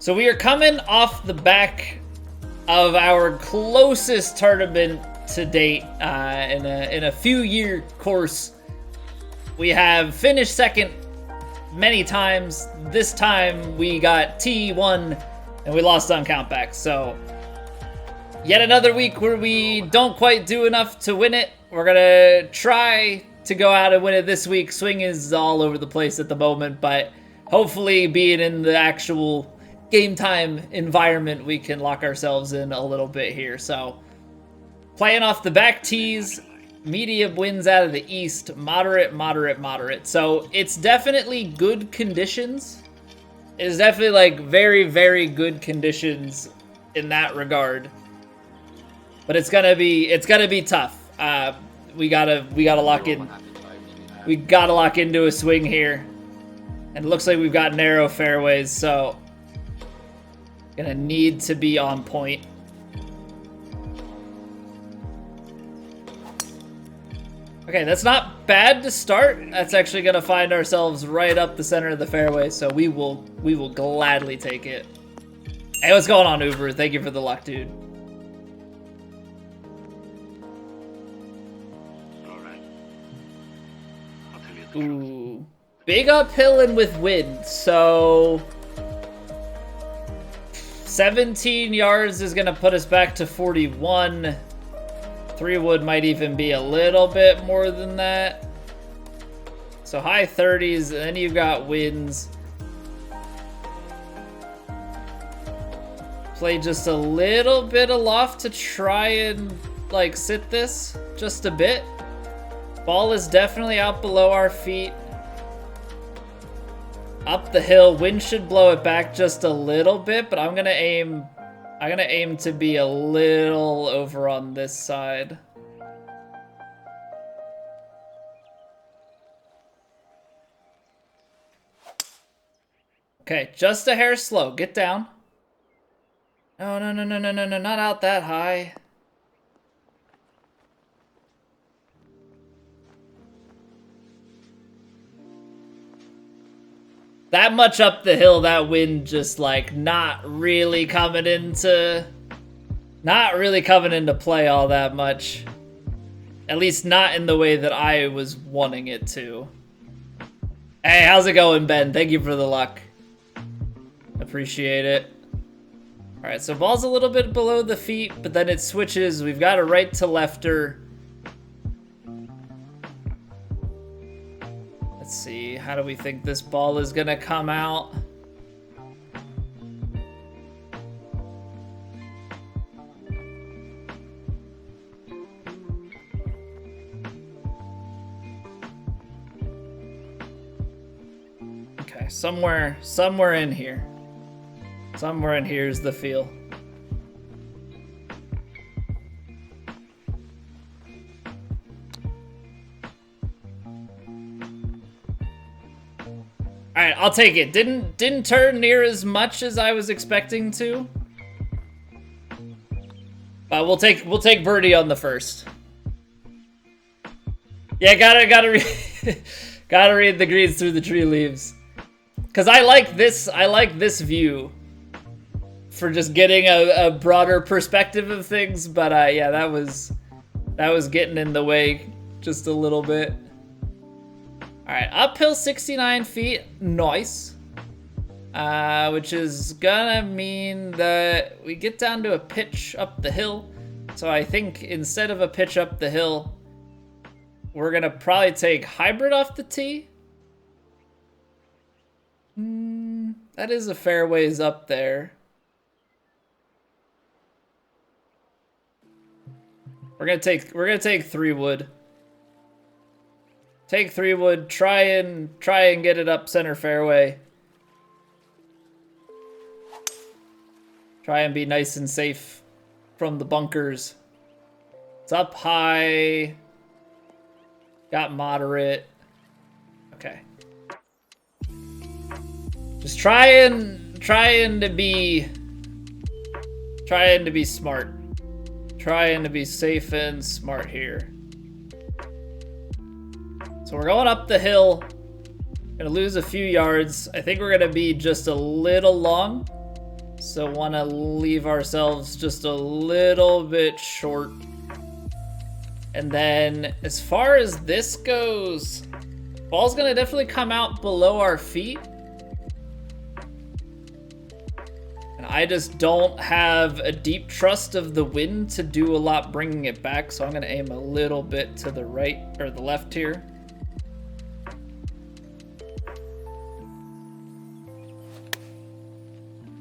So we are coming off the back of our closest tournament to date in a few-year course. We have finished second many times. This time we got T1 and we lost on countback. So yet another week where we don't quite do enough to win it. We're gonna try to go out and win it this week. Swing is all over the place at the moment, but hopefully being in the actual game time environment, we can lock ourselves in a little bit here. So playing off the back tees, medium winds out of the east, moderate, moderate, moderate. So it's definitely good conditions. It is definitely like very, very good conditions in that regard. But it's gonna be tough. We gotta lock in. We gotta lock into a swing here. And it looks like we've got narrow fairways, so gonna need to be on point. Okay, that's not bad to start. That's actually gonna find ourselves right up the center of the fairway, so we will gladly take it. Hey, what's going on, Uber? Thank you for the luck, dude. Ooh, big uphill and with wind, so 17 yards is gonna put us back to 41. 3-wood might even be a little bit more than that. So high 30s, and then you've got winds. Play just a little bit aloft to try and like sit this just a bit. Ball is definitely out below our feet. Up the hill, wind should blow it back just a little bit, but I'm gonna aim to be a little over on this side. Okay, just a hair slow. Get down. No, no, no, no, no, no, no, not out that high. That much up the hill, that wind just like not really coming into play all that much. At least not in the way that I was wanting it to. Hey, how's it going, Ben? Thank you for the luck. Appreciate it. All right, so ball's a little bit below the feet, but then it switches. We've got a right to lefter. Let's see, how do we think this ball is gonna come out? Okay, somewhere in here. Somewhere in here is the feel. All right, I'll take it. Didn't turn near as much as I was expecting to. But we'll take birdie on the first. Yeah, gotta read the greens through the tree leaves. Cause I like this view for just getting a broader perspective of things. But yeah, that was getting in the way just a little bit. All right, uphill 69 feet, nice. Which is gonna mean that we get down to a pitch up the hill. So I think instead of a pitch up the hill, we're gonna probably take hybrid off the tee. That is a fair ways up there. We're gonna take 3-wood. Take 3-wood, try and get it up center fairway. Try and be nice and safe from the bunkers. It's up high. Got moderate. Okay. Just trying to be smart. Trying to be safe and smart here. So we're going up the hill. Gonna lose a few yards. I think we're gonna be just a little long. So want to leave ourselves just a little bit short. And then as far as this goes, ball's gonna definitely come out below our feet. And I just don't have a deep trust of the wind to do a lot bringing it back, so I'm gonna aim a little bit to the right, or the left here.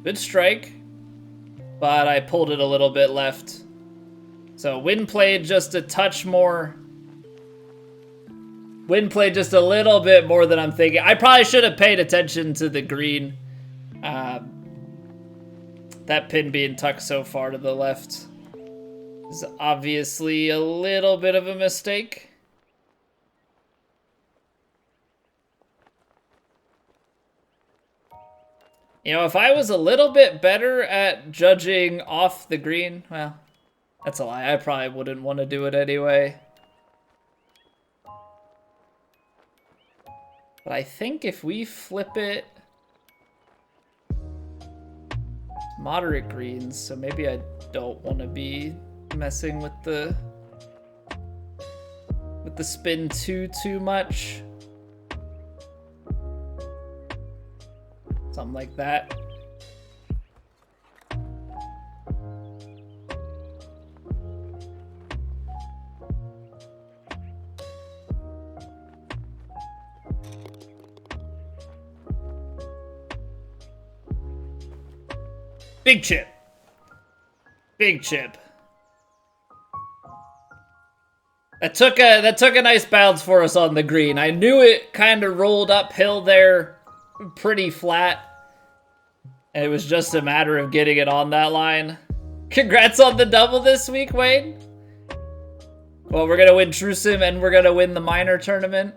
Good strike, but I pulled it a little bit left. So wind played just a touch more. Wind played just a little bit more than I'm thinking. I probably should have paid attention to the green. That pin being tucked so far to the left is obviously a little bit of a mistake. You know, if I was a little bit better at judging off the green, well, that's a lie. I probably wouldn't want to do it anyway. But I think if we flip it, moderate greens, so maybe I don't want to be messing with the spin too much. Something like that. Big chip. Big chip. That took a nice bounce for us on the green. I knew it kind of rolled uphill there pretty flat. And it was just a matter of getting it on that line. Congrats on the double this week, Wayne. Well, we're gonna win True Sim and we're gonna win the minor tournament.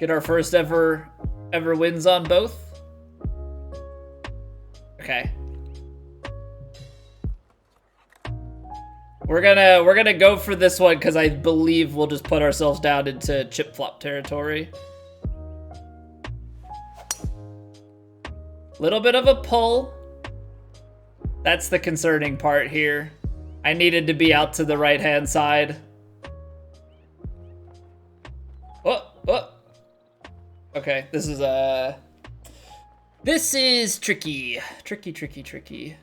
Get our first ever wins on both. Okay. We're gonna go for this one because I believe we'll just put ourselves down into chip flop territory. Little bit of a pull. That's the concerning part here. I needed to be out to the right-hand side. Oh. Okay, this is tricky. Tricky.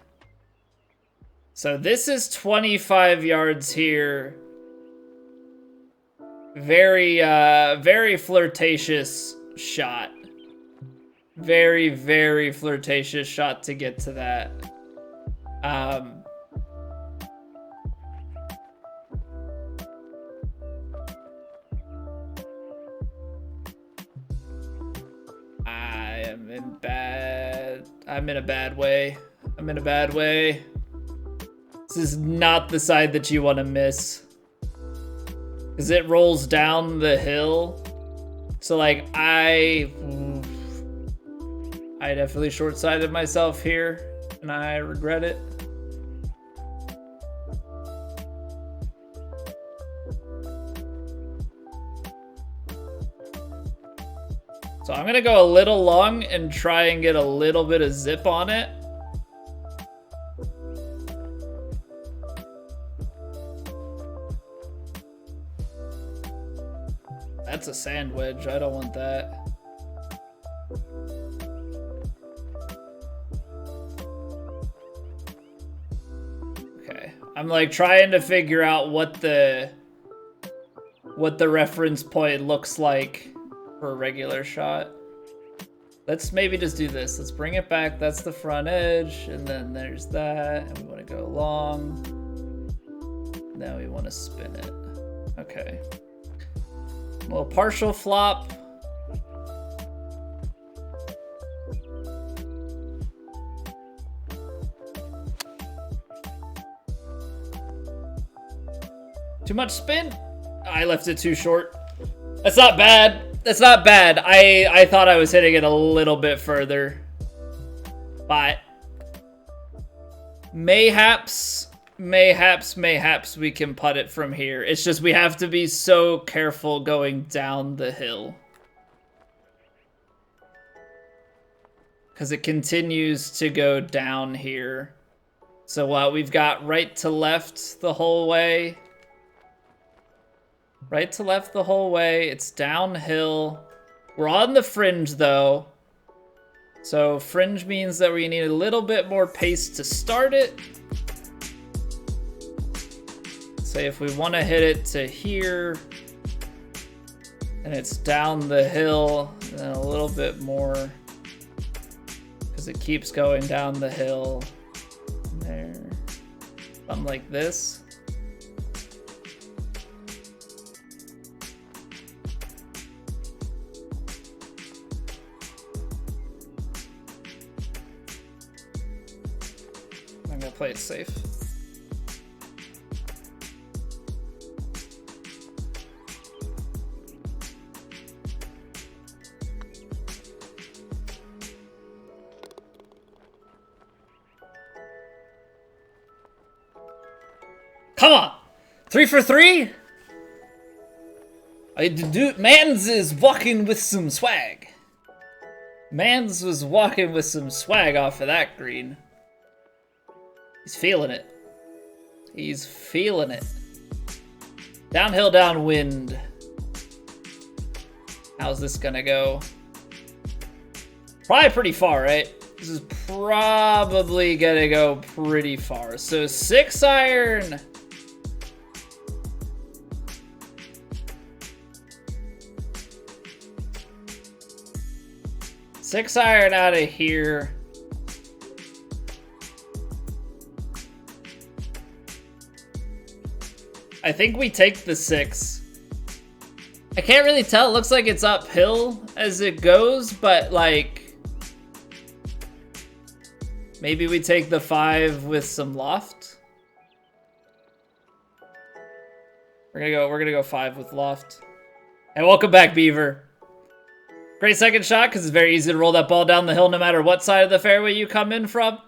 So this is 25 yards here. Very flirtatious shot. Very flirtatious shot to get to that. I'm in a bad way. This is not the side that you want to miss. Because it rolls down the hill. So like I definitely short-sighted myself here, and I regret it. So I'm gonna go a little long and try and get a little bit of zip on it. That's a sand wedge. I don't want that. Okay. I'm like trying to figure out what the reference point looks like for a regular shot. Let's maybe just do this. Let's bring it back. That's the front edge, and then there's that, and we want to go long. Now we want to spin it. Okay. A little partial flop. Too much spin? I left it too short. That's not bad. That's not bad. I thought I was hitting it a little bit further. But mayhaps we can putt it from here. It's just we have to be so careful going down the hill. because it continues to go down here. So we've got right to left the whole way. Right to left the whole way. It's downhill. We're on the fringe, though. So fringe means that we need a little bit more pace to start it. Say if we want to hit it to here, and it's down the hill, and a little bit more, because it keeps going down the hill. There. Something like this. I'm gonna play it safe. Come on! 3 for 3? Mans is walking with some swag. Mans was walking with some swag off of that green. He's feeling it. He's feeling it. Downhill, downwind. How's this gonna go? Probably pretty far, right? This is probably gonna go pretty far. So 6 iron. Six iron out of here. I think we take the 6. I can't really tell. It looks like it's uphill as it goes, but like maybe we take the 5 with some loft. We're gonna go 5 with loft. And welcome back, Beaver. Great second shot, because it's very easy to roll that ball down the hill no matter what side of the fairway you come in from.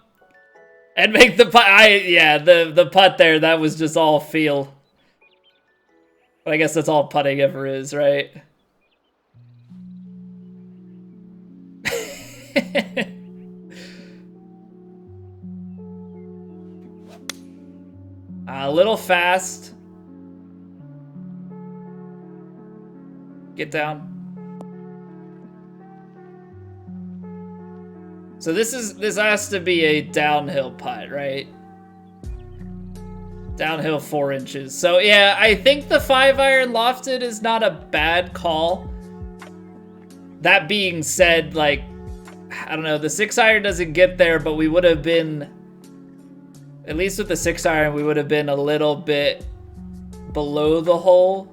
And make the putt. Yeah, the putt there, that was just all feel. But I guess that's all putting ever is, right? A little fast. Get down. So this has to be a downhill putt, right? Downhill 4 inches. So yeah, I think the 5 iron lofted is not a bad call. That being said, like, I don't know, the 6 iron doesn't get there, but we would have been, at least with the 6 iron, we would have been a little bit below the hole.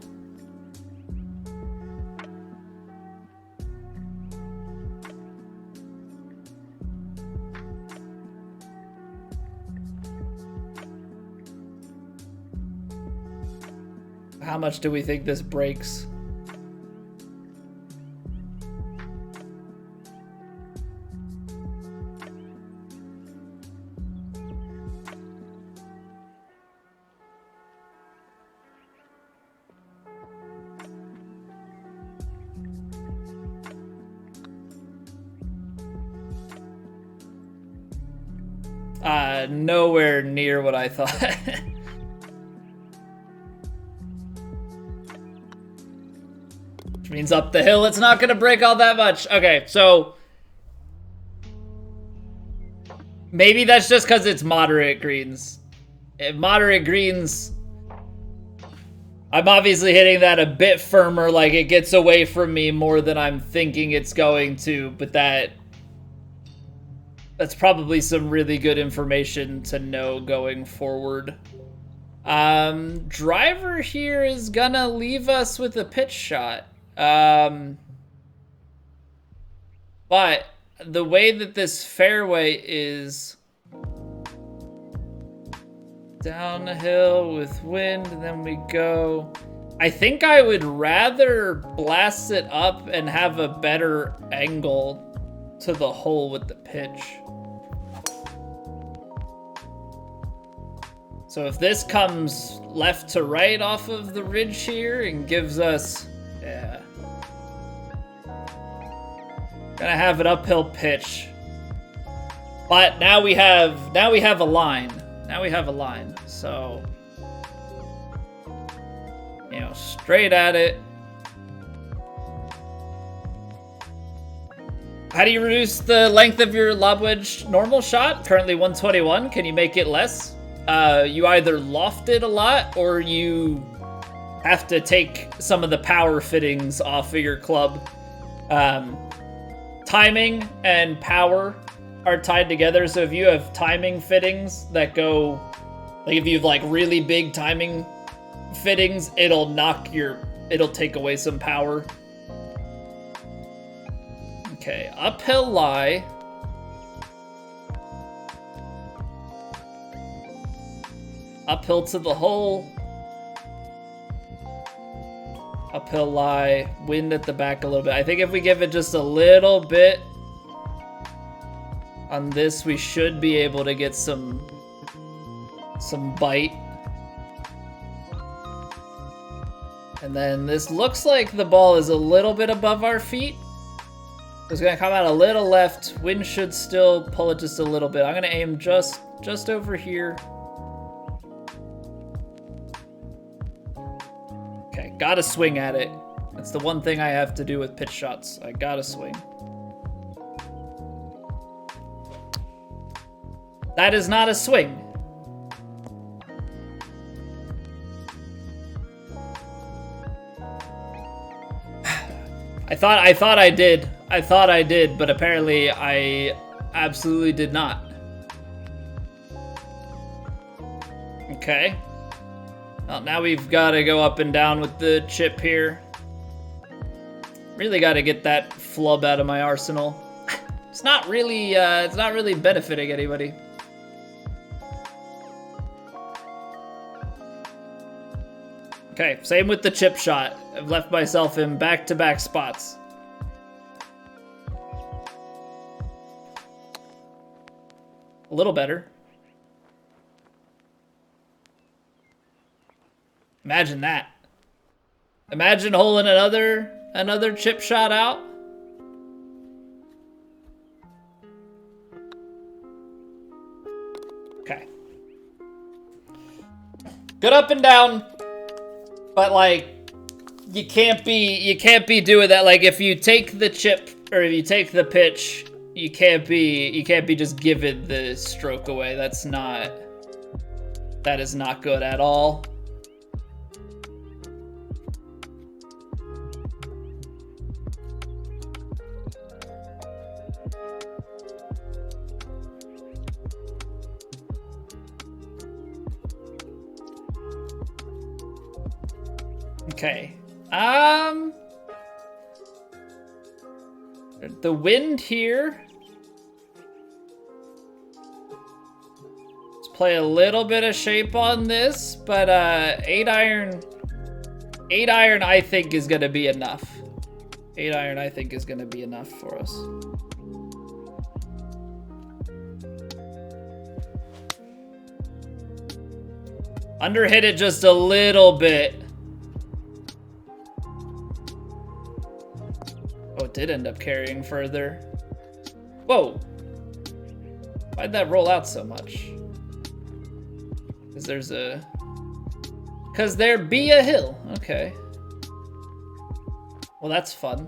How much do we think this breaks? Nowhere near what I thought. Which means up the hill, it's not gonna break all that much. Okay, so maybe that's just because it's moderate greens. Moderate greens, I'm obviously hitting that a bit firmer, like it gets away from me more than I'm thinking it's going to, but that's probably some really good information to know going forward. Driver here is gonna leave us with a pitch shot. But the way that this fairway is downhill with wind, and then we go, I think I would rather blast it up and have a better angle to the hole with the pitch. So if this comes left to right off of the ridge here and gives us, yeah, gonna have an uphill pitch. But now we have a line. Now we have a line. So, you know, straight at it. How do you reduce the length of your lob wedge normal shot? Currently 121. Can you make it less? You either loft it a lot or you have to take some of the power fittings off of your club. Timing and power are tied together, so if you have timing fittings that go, like if you have like really big timing fittings, it'll take away some power. Okay, uphill lie. Uphill to the hole. Uphill lie, wind at the back a little bit. I think if we give it just a little bit on this, we should be able to get some bite. And then this looks like the ball is a little bit above our feet. It's gonna come out a little left. Wind should still pull it just a little bit. I'm gonna aim just over here. Okay, gotta swing at it. That's the one thing I have to do with pitch shots. I gotta swing. That is not a swing. I thought I did. I thought I did, but apparently I absolutely did not. Okay. Well, now we've got to go up and down with the chip here. Really got to get that flub out of my arsenal. It's not really benefiting anybody. Okay, same with the chip shot. I've left myself in back-to-back spots. A little better. Imagine that. Imagine holding another chip shot out. Okay. Good up and down. But like you can't be doing that. Like if you take the chip or if you take the pitch, you can't be just giving the stroke away. That is not good at all. Okay. The wind here. Let's play a little bit of shape on this, but 8 iron I think is gonna be enough. 8 iron I think is gonna be enough for us. Underhit it just a little bit. Oh, it did end up carrying further. Whoa. Why'd that roll out so much? Cause there be a hill. Okay. Well, that's fun.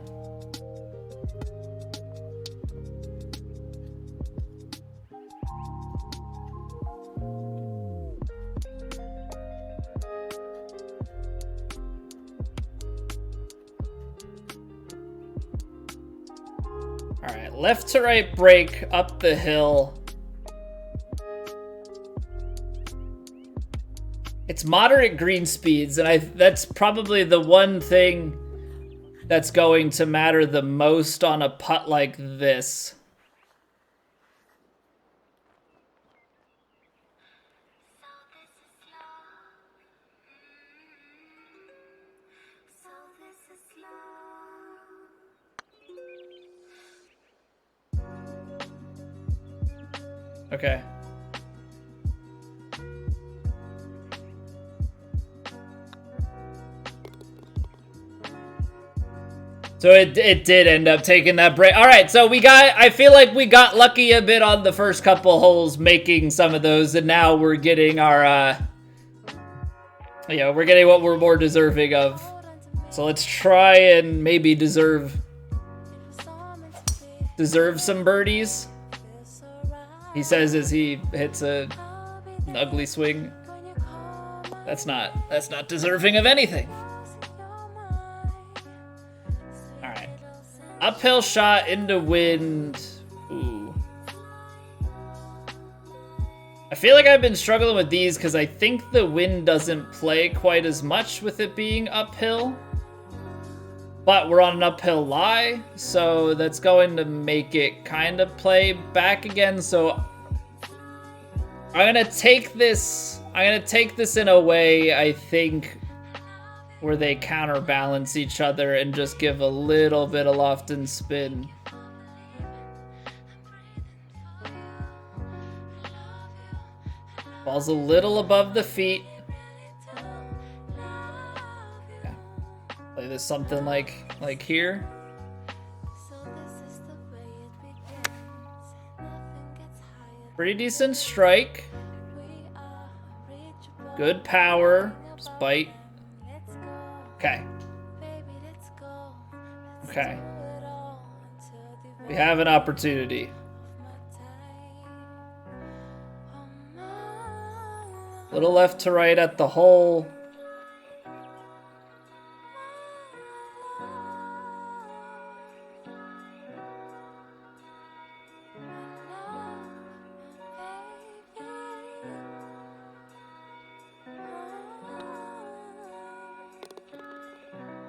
All right, left to right break up the hill. It's moderate green speeds, and that's probably the one thing that's going to matter the most on a putt like this. Okay. So it did end up taking that break. All right, so I feel like we got lucky a bit on the first couple holes making some of those, and now we're getting our, we're getting what we're more deserving of. So let's try and maybe deserve some birdies. He says as he hits an ugly swing. That's not deserving of anything. Uphill shot into wind. Ooh. I feel like I've been struggling with these because I think the wind doesn't play quite as much with it being uphill. But we're on an uphill lie, so that's going to make it kind of play back again. So I'm gonna take this in a way, I think, where they counterbalance each other and just give a little bit of loft and spin. Ball's a little above the feet. Yeah. Play this something like here. Pretty decent strike. Good power. Just bite. Okay. Okay. We have an opportunity. Little left to right at the hole.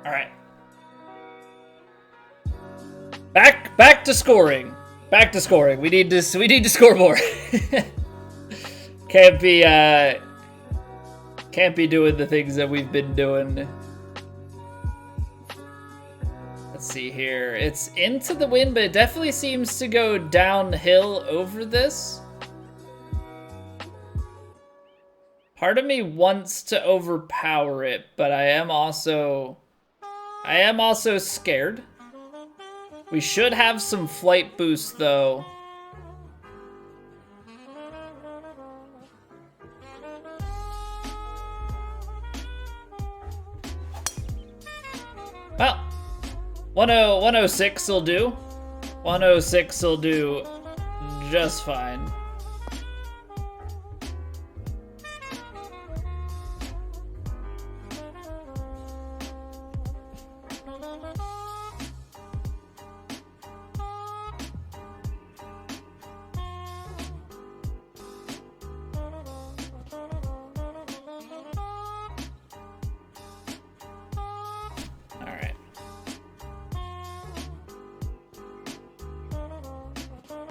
All right. Back to scoring. Back to scoring. We need to score more. Can't be doing the things that we've been doing. Let's see here. It's into the wind, but it definitely seems to go downhill over this. Part of me wants to overpower it, but I am also scared. We should have some flight boost, though. Well, 106 will do. 106 will do just fine.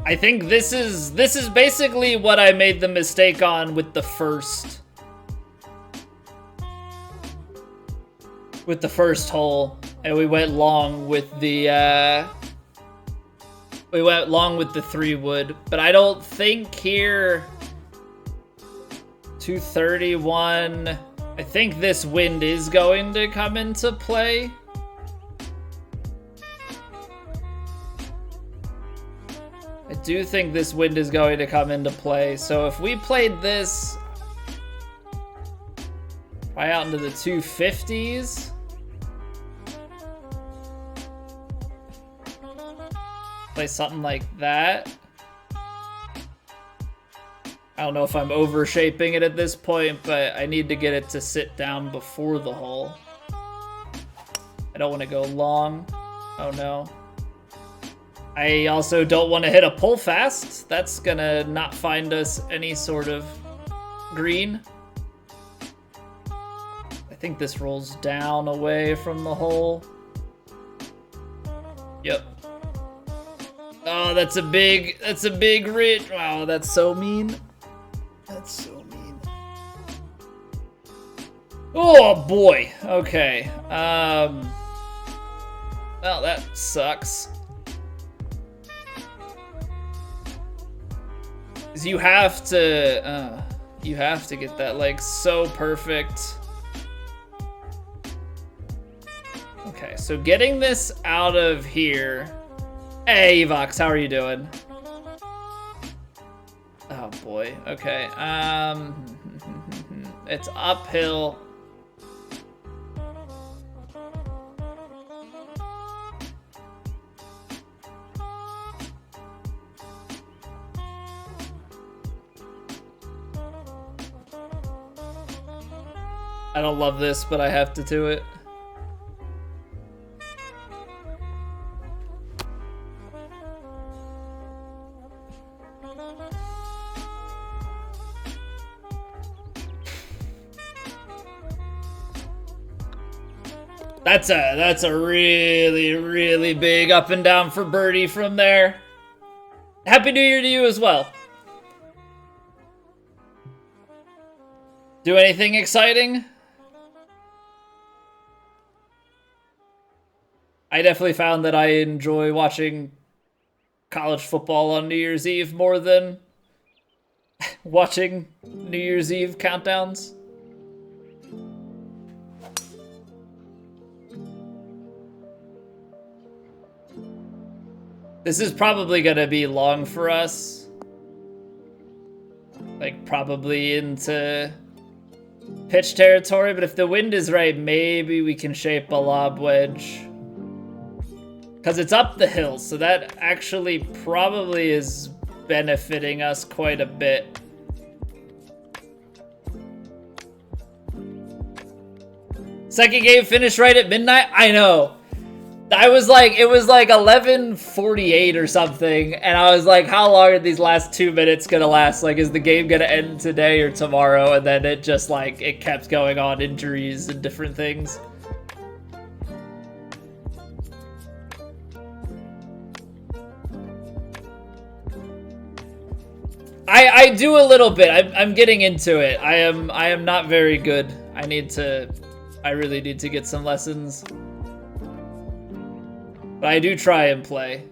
I think this is basically what I made the mistake on with the first hole, and we went long with the 3-wood, but I don't think here 231. I think this wind is going to come into play. I do think this wind is going to come into play. So if we played this right out into the 250s. Play something like that. I don't know if I'm overshaping it at this point, but I need to get it to sit down before the hole. I don't want to go long. Oh no. I also don't want to hit a pull fast. That's gonna not find us any sort of green. I think this rolls down away from the hole. Yep. Oh, that's a big ridge. Wow, that's so mean. That's so mean. Oh boy. Okay. Well, that sucks. You have to get that like so perfect. Okay, so getting this out of here. Hey, Evox, how are you doing? Oh boy. Okay. It's uphill. I don't love this, but I have to do it. That's a really, really big up and down for birdie from there. Happy New Year to you as well. Do anything exciting? I definitely found that I enjoy watching college football on New Year's Eve more than watching New Year's Eve countdowns. This is probably gonna be long for us. Like, probably into pitch territory, but if the wind is right, maybe we can shape a lob wedge. Because it's up the hill, so that actually probably is benefiting us quite a bit. Second game finished right at midnight? I know. It was like 11:48 or something, and I was like, how long are these last 2 minutes gonna last? Like, is the game gonna end today or tomorrow? And then it just, like, it kept going on, injuries and different things. I do a little bit. I'm getting into it. I am not very good. I really need to get some lessons. But I do try and play.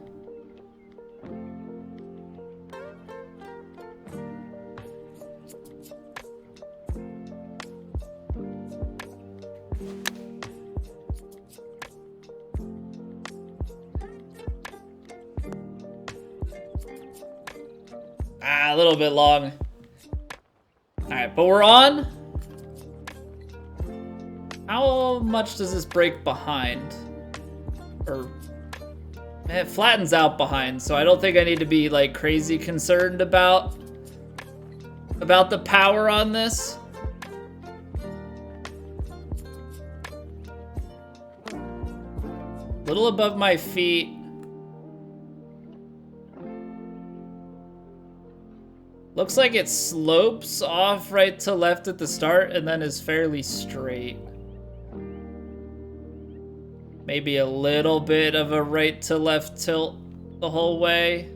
A little bit long. Alright, but we're on. How much does this break behind? Or it flattens out behind, so I don't think I need to be like crazy concerned about the power on this. A little above my feet. Looks like it slopes off right to left at the start and then is fairly straight. Maybe a little bit of a right to left tilt the whole way.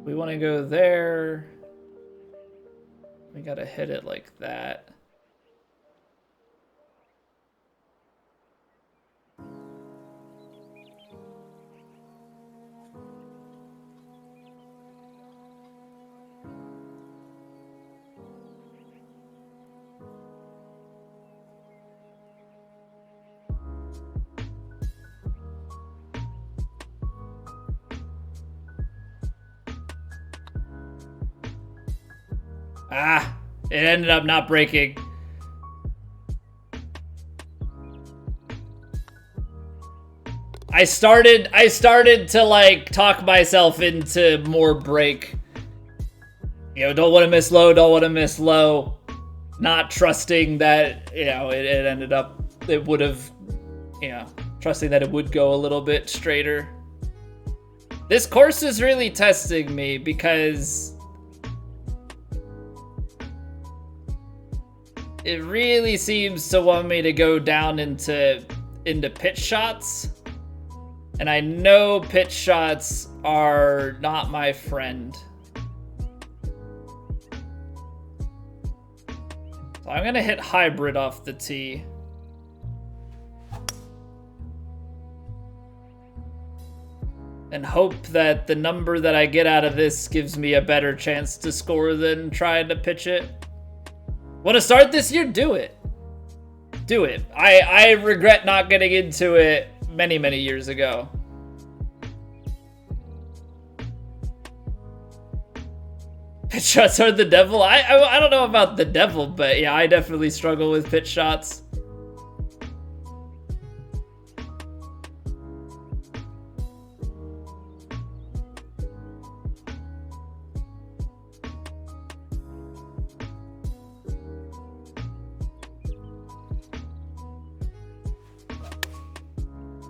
We want to go there. We gotta hit it like that. Ah, it ended up not breaking. I started to like talk myself into more break. You know, don't want to miss low, don't want to miss low. Not trusting that, you know, it ended up, it would have, you know, trusting that it would go a little bit straighter. This course is really testing me because it really seems to want me to go down into pitch shots. And I know pitch shots are not my friend. So I'm gonna hit hybrid off the tee. And hope that the number that I get out of this gives me a better chance to score than trying to pitch it. Want to start this year? Do it. Do it. I regret not getting into it many, many years ago. Pitch shots are the devil. I don't know about the devil, but yeah, I definitely struggle with pitch shots.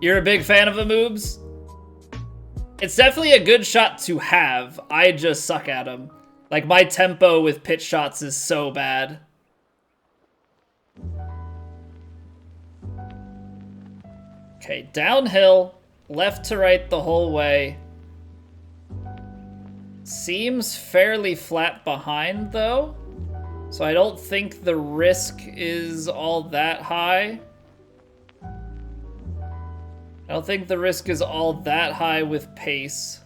You're a big fan of the moves? It's definitely a good shot to have. I just suck at them. Like, my tempo with pitch shots is so bad. Okay, downhill, left to right the whole way. Seems fairly flat behind, though. So I don't think the risk is all that high. I don't think the risk is all that high with pace.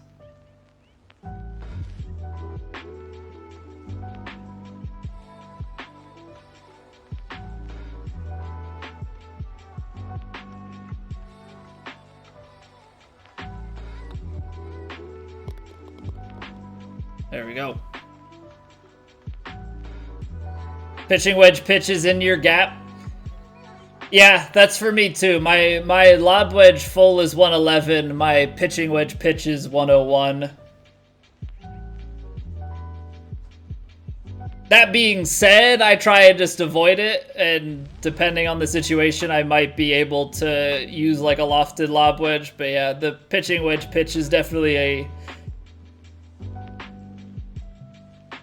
There we go. Pitching wedge pitches in your gap. Yeah, that's for me too. My lob wedge full is 111. My pitching wedge pitch is 101. That being said, I try and just avoid it, and depending on the situation, I might be able to use like a lofted lob wedge. But yeah, the pitching wedge pitch is definitely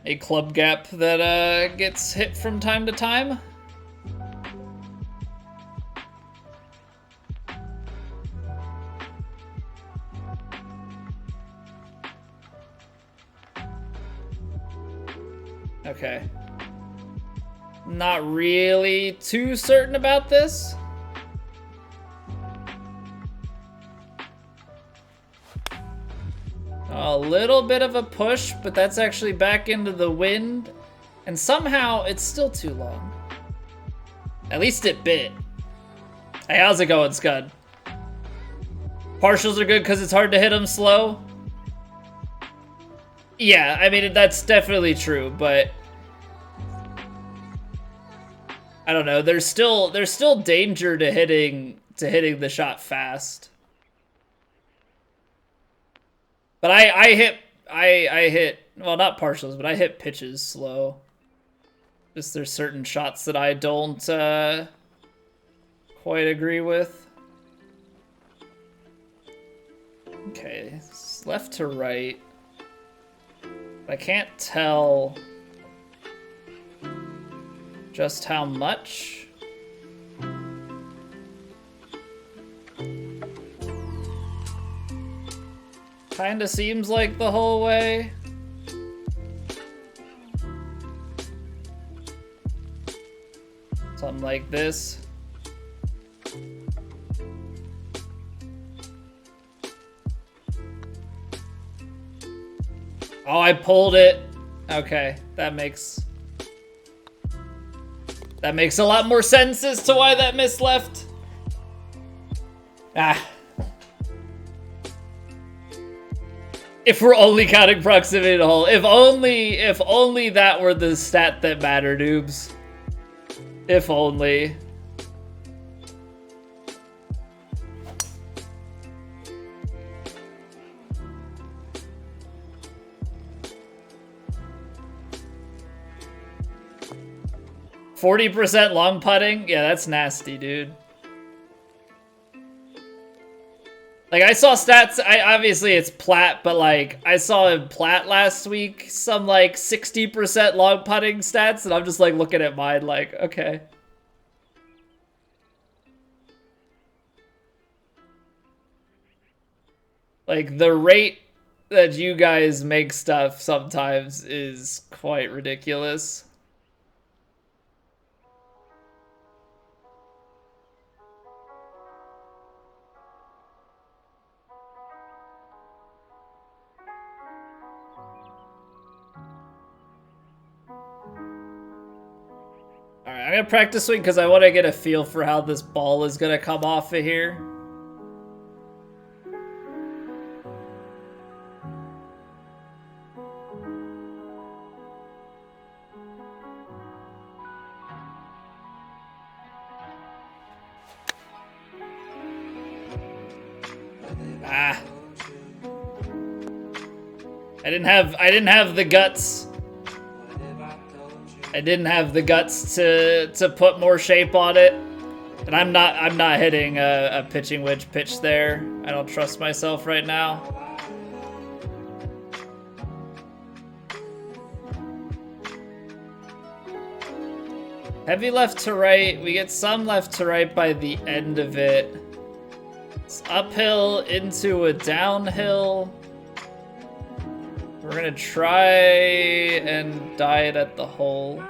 a club gap that gets hit from time to time. Okay. Not really too certain about this. A little bit of a push, but that's actually back into the wind. And somehow it's still too long. At least it bit. Hey, how's it going, Scud? Partials are good because it's hard to hit them slow. Yeah, I mean, that's definitely true, but I don't know. There's still danger to hitting the shot fast. But I hit well, not partials, but I hit pitches slow. Just there's certain shots that I don't quite agree with. Okay, left to right. I can't tell just how much. Kinda seems like the whole way. Something like this. Oh, I pulled it. Okay, that makes a lot more sense as to why that miss left. Ah. If we're only counting proximity to hole, if only that were the stat that mattered, noobs. If only. %40 long putting? Yeah, that's nasty, dude. Like, I saw stats, obviously it's Platt, but like, I saw in Platt last week some like 60% long putting stats, and I'm just like looking at mine like, okay. Like, the rate that you guys make stuff sometimes is quite ridiculous. gonna practice swing because I want to get a feel for how this ball is gonna come off of here. Ah. I didn't have the guts. I didn't have the guts to put more shape on it. And I'm not hitting a pitching wedge pitch there. I don't trust myself right now. Heavy left to right. We get some left to right by the end of it. It's uphill into a downhill. We're gonna try and die it at the hole.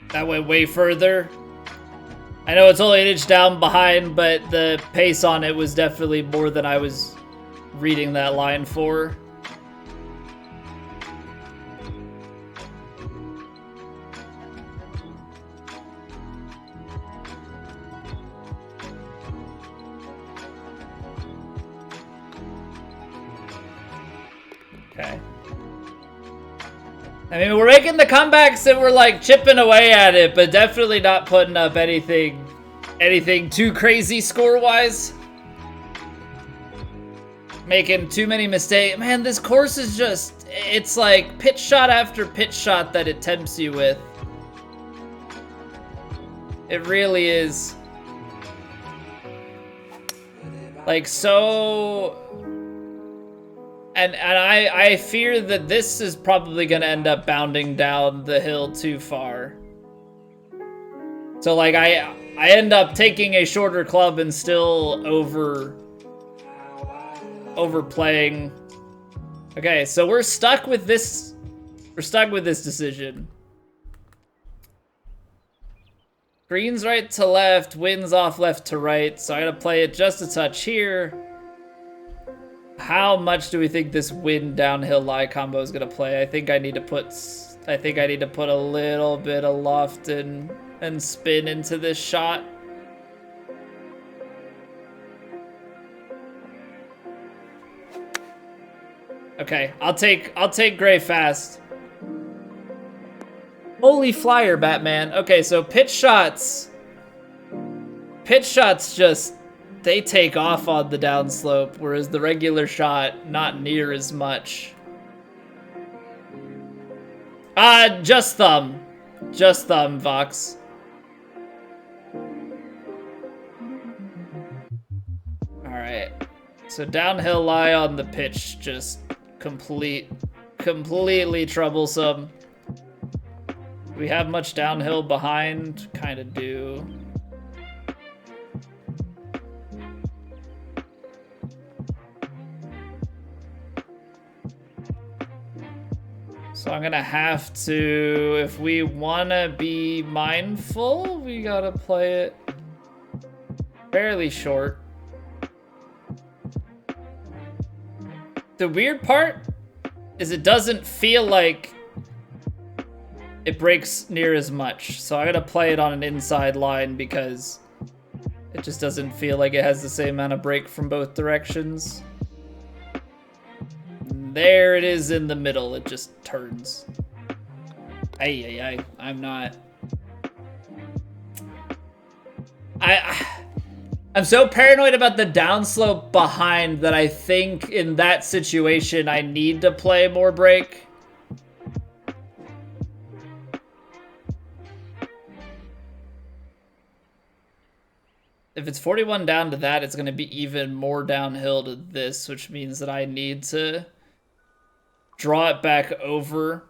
That went way further. I know it's only an inch down behind, but the pace on it was definitely more than I was reading that line for. Okay. I mean, we're making the comebacks and we're like chipping away at it, but definitely not putting up anything too crazy score-wise. Making too many mistakes. Man, this course is just, it's like pitch shot after pitch shot that it tempts you with. It really is. Like, so... And I fear that this is probably going to end up bounding down the hill too far. So, like, I end up taking a shorter club and still overplaying. Okay, so we're stuck with this. We're stuck with this decision. Green's right to left, wind's off left to right. So I gotta play it just a touch here. How much do we think this wind downhill lie combo is gonna play? I think I need to put a little bit of loft and spin into this shot. Okay, I'll take gray fast. Holy flyer, Batman. Okay, so pitch shots just, they take off on the downslope, whereas the regular shot, not near as much. Just thumb. Just thumb, Vox. Alright. So downhill lie on the pitch, just completely troublesome. Do we have much downhill behind? Kinda do. So I'm gonna have to, if we wanna be mindful, we gotta play it fairly short. The weird part is it doesn't feel like it breaks near as much. So I gotta play it on an inside line because it just doesn't feel like it has the same amount of break from both directions. There it is in the middle. It just turns. I'm not. I'm so paranoid about the downslope behind that I think in that situation I need to play more break. If it's 41 down to that, it's going to be even more downhill to this, which means that I need to draw it back over.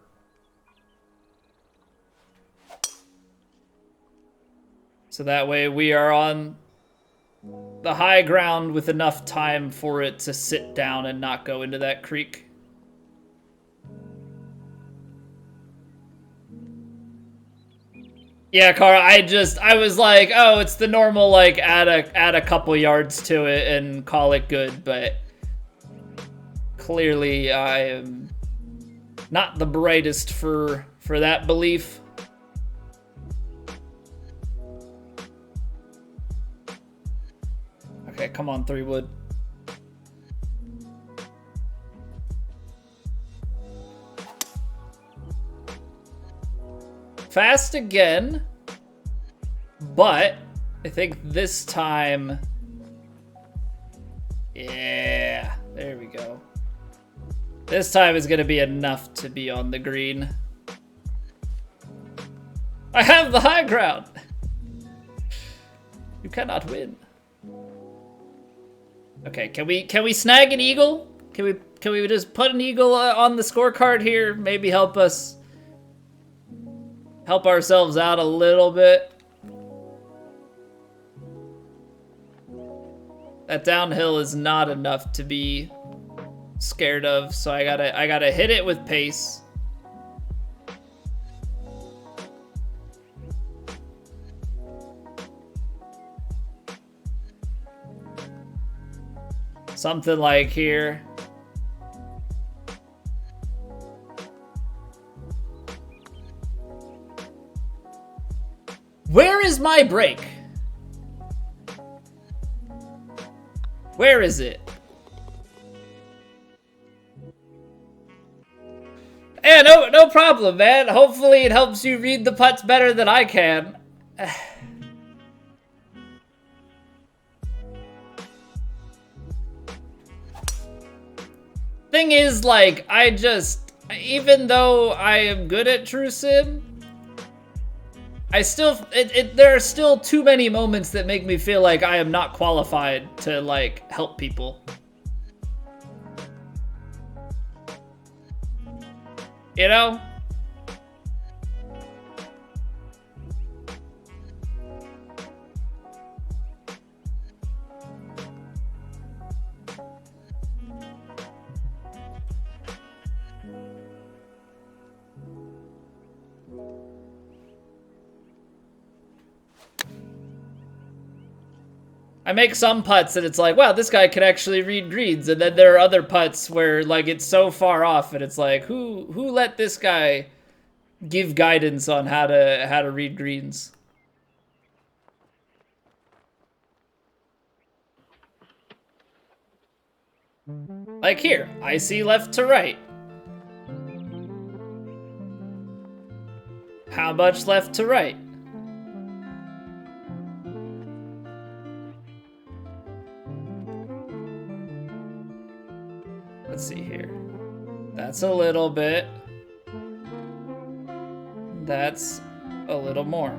So that way we are on the high ground with enough time for it to sit down and not go into that creek. Yeah, Cara, I was like, oh, it's the normal, like, add a couple yards to it and call it good, but clearly I am not the brightest for that belief. Okay, come on, 3-wood. Fast again, but I think this time, yeah, there we go. This time is gonna be enough to be on the green. I have the high ground. You cannot win. Okay, can we snag an eagle? Can we just put an eagle on the scorecard here? Maybe help ourselves out a little bit. That downhill is not enough to be scared of, so I gotta hit it with pace. Something like here. Where is my break? Where is it? Yeah, no problem, man. Hopefully it helps you read the putts better than I can. Thing is, like, even though I am good at True Sim, there are still too many moments that make me feel like I am not qualified to, like, help people. You know? I make some putts and it's like, wow, this guy can actually read greens, and then there are other putts where, like, it's so far off and it's like, who let this guy give guidance on how to read greens? Like here, I see left to right. How much left to right? Let's see here. That's a little bit. That's a little more.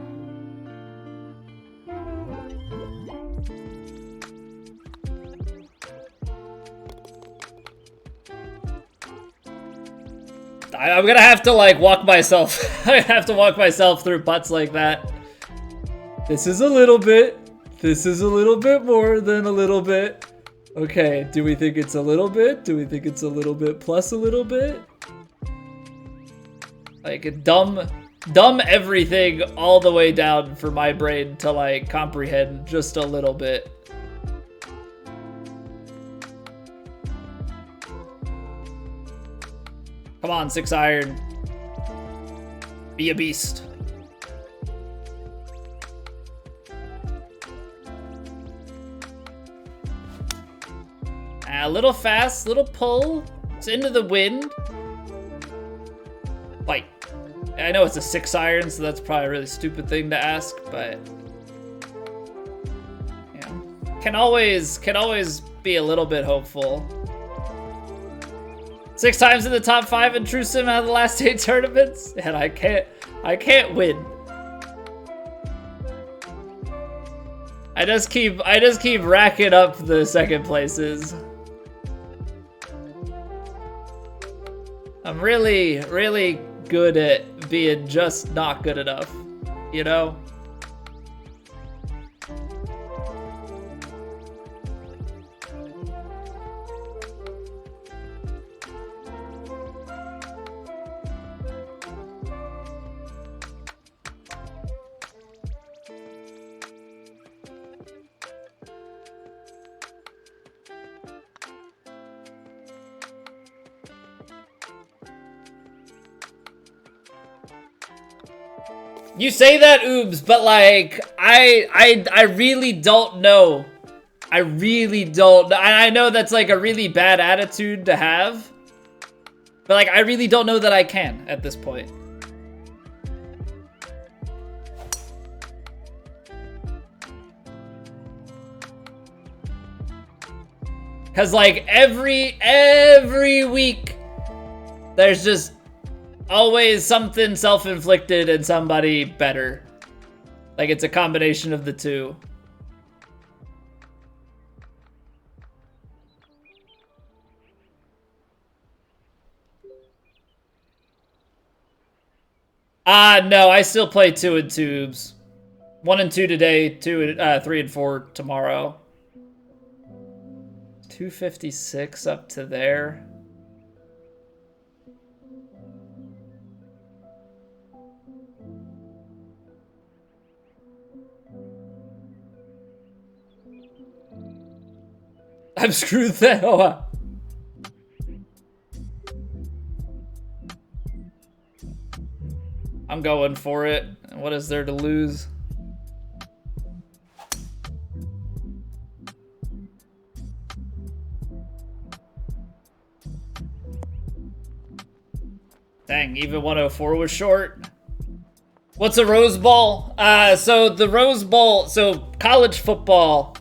I'm gonna have to, like, walk myself. I have to walk myself through putts like that. This is a little bit. This is a little bit more than a little bit. Okay, do we think it's a little bit? Do we think it's a little bit plus a little bit? Like, dumb everything all the way down for my brain to, like, comprehend just a little bit. Come on, 6-iron. Be a beast. A little fast, little pull. It's into the wind. Bite. I know it's a 6-iron, so that's probably a really stupid thing to ask, but yeah, can always be a little bit hopeful. 6 times in the top 5 in True Sim out of the last 8 tournaments, and I can't win. I just keep racking up the second places. I'm really, really good at being just not good enough, you know? You say that, Oobs, but like, I really don't know. I really don't. I know that's like a really bad attitude to have, but like, I really don't know that I can at this point. Cause like every week, there's just always something self-inflicted and somebody better. Like it's a combination of the two. No, I still play 2 and 2s. 1 and 2 today, 3 and 4 tomorrow. 256 up to there. I've screwed that up. I'm going for it. What is there to lose? Dang, even 104 was short. What's a Rose Bowl? So the Rose Bowl, so college football,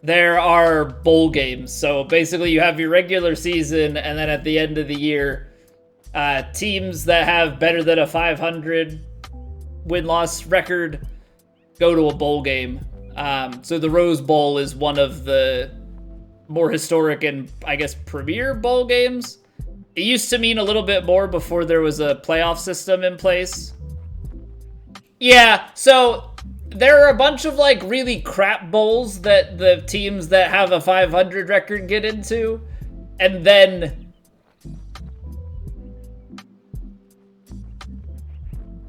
there are bowl games. So basically you have your regular season, and then at the end of the year, teams that have better than a 500 win-loss record go to a bowl game. So the Rose Bowl is one of the more historic and, I guess, premier bowl games. It used to mean a little bit more before there was a playoff system in place. Yeah, so there are a bunch of like really crap bowls that the teams that have a 500 record get into, and then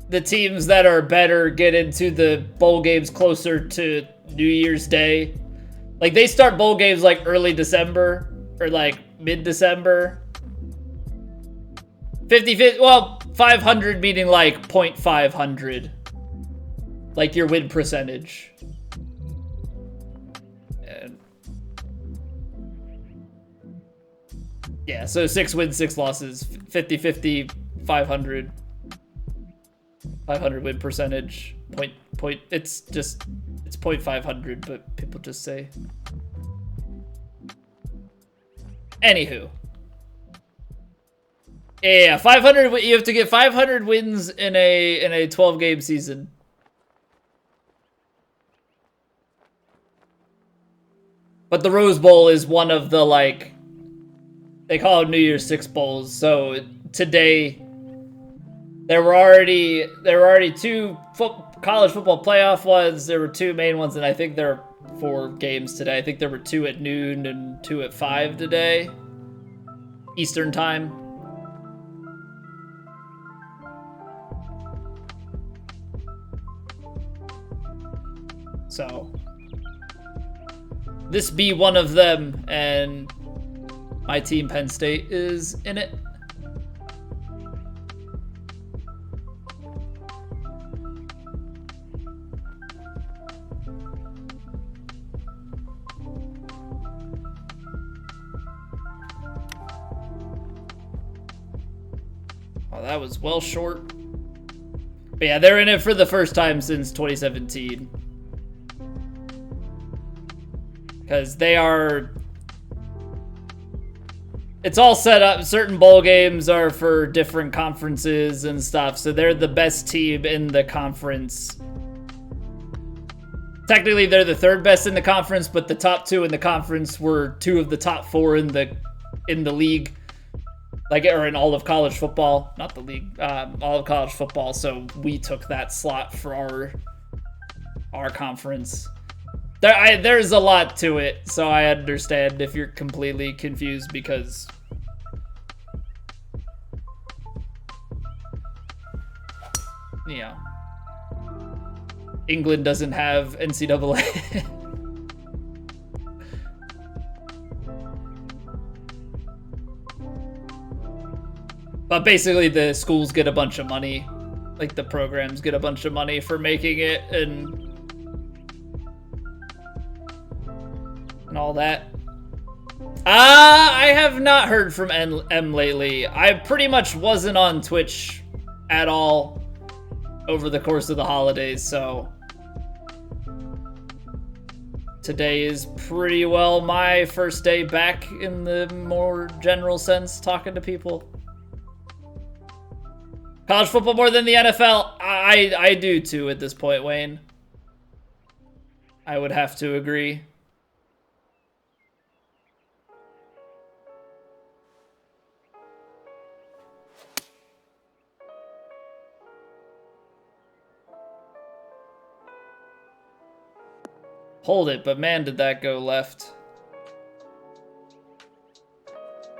the teams that are better get into the bowl games closer to New Year's Day. Like they start bowl games like early December or like mid-December. 50, well, 500 meaning like 0.500. Like your win percentage. And yeah, so 6 wins, 6 losses, 50-50, 500. 500 win percentage. It's 0.500, but people just say. Anywho. Yeah, 500. You have to get 500 wins in a 12-game season. But the Rose Bowl is one of the, like, they call it New Year's Six Bowls. So today, there were already 2 college football playoff ones. There were 2 main ones, and I think there are 4 games today. I think there were 2 at noon and 2 at 5 today, Eastern time. So this be one of them, and my team, Penn State, is in it. Oh, that was well short. But yeah, they're in it for the first time since 2017. Because they are... It's all set up. Certain bowl games are for different conferences and stuff. So they're the best team in the conference. Technically, they're the 3rd best in the conference, but the top 2 in the conference were 2 of the top 4 in the league. like, or in all of college football, not the league, all of college football. So we took that slot for our conference. There's a lot to it, so I understand if you're completely confused because England doesn't have NCAA. But basically the schools get a bunch of money, like the programs get a bunch of money for making it and all that. I have not heard from M lately. I pretty much wasn't on Twitch at all over the course of the holidays, so today is pretty well my first day back in the more general sense, talking to people. College football more than the NFL? I do too at this point, Wayne. I would have to agree. Hold it, but man, did that go left.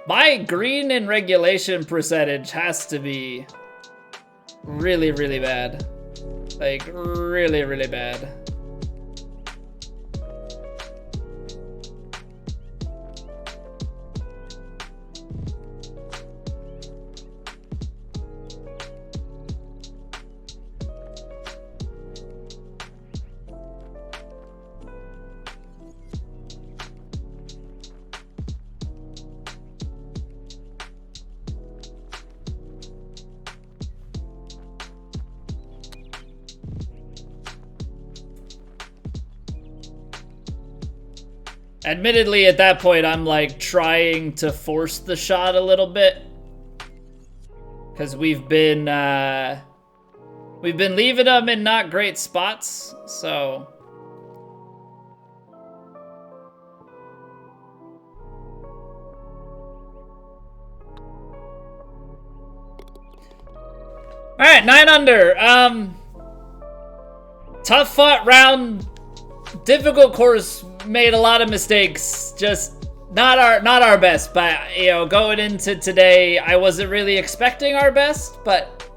My green in regulation percentage has to be really, really bad. Like, really, really bad. Admittedly, at that point, I'm like trying to force the shot a little bit, because we've been leaving them in not great spots. So all right, 9 under. Tough fought round, difficult course. Made a lot of mistakes, just not our best, but you know, going into today I wasn't really expecting our best, but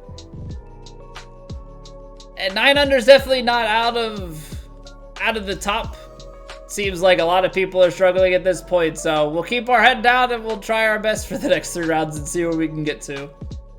9 under is definitely not out of the top. Seems like a lot of people are struggling at this point, so we'll keep our head down and we'll try our best for the next 3 rounds and see where we can get to.